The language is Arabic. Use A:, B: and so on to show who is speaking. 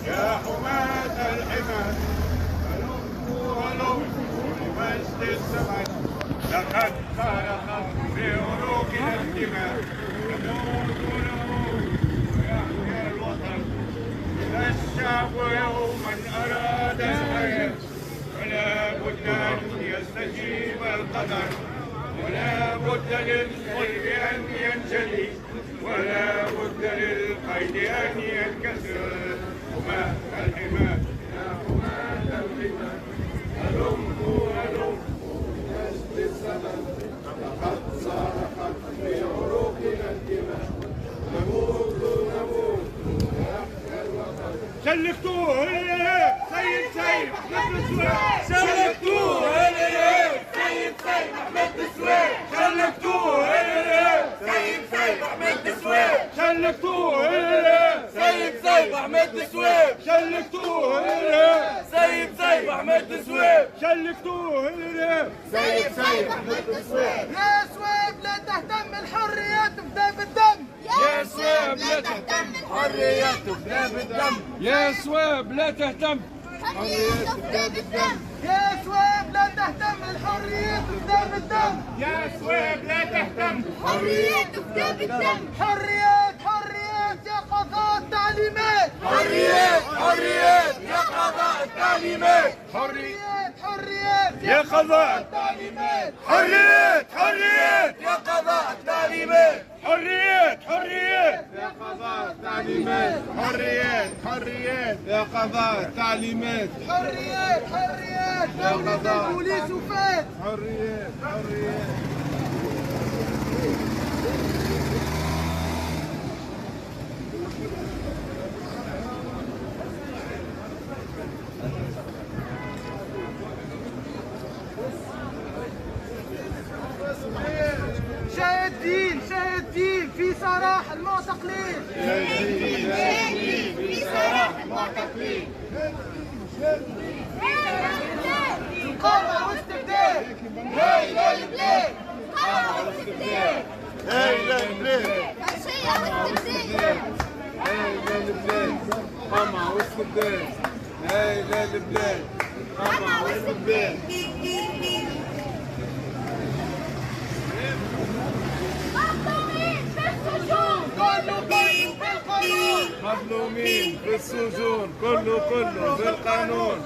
A: يا حماة الحمى هلموا لمجد الزمن لقد خلقت في عروقنا الدماء نموت ويحيا الوطن إذا الشعب يوما أراد الخير فلا بد أن يستجيب القدر ولا بد للصلب أن ينجلي ولا بد للقيد أن ينكسر. حماة الحمى يا حماة الحمى هلموا لمجد الزمن لقد صرخت في عروقنا الدماء نموت ويحيا الوطن. سلكتوه سيد سيف أحمد السويد سلكتوه سيد سيف أحمد السويد سلكتوه سيد سيف أحمد السويد سلكتوه سيد سيف أحمد السويد سلكتوه سيد سيف أحمد السويد سلكتوه سيد سيف أحمد السويد.
B: يا سويد لا تهتم الحريات تفدى بالدم.
A: يا سويد لا تهتم الحريات تفدى بالدم.
C: يا سويد لا تهتم
B: حريات تفدى بالدم. يا سويد لا تهتم الحريات تفدى بالدم.
A: يا سويد لا تهتم
B: حريات تفدى بالدم. حريات يا قضاء التعليمات.
A: حريات يا قضاء التعليمات.
B: حريات
A: يا قضاء
B: التعليمات.
A: حريات يا قضاء التعليمات. حريات يا قضاء التعليمات. حريات يا قضاء التعليمات.
B: حريات دولة البوليس وفات.
A: حريات
B: شاهدين في سراح المعتقلين.
A: شاهدين في سراح المعتقلين.
B: مقاومة واستبداد.
D: هاي للبلاد مقاومة واستبداد.
A: هاي للبلاد
D: فاشية واستبداد.
A: هاي للبلاد قمع واستبداد. هاي للبلاد قمع واستبداد.
D: مظلومين في السجون كله بالقانون.
A: مظلومين في السجون كله بالقانون.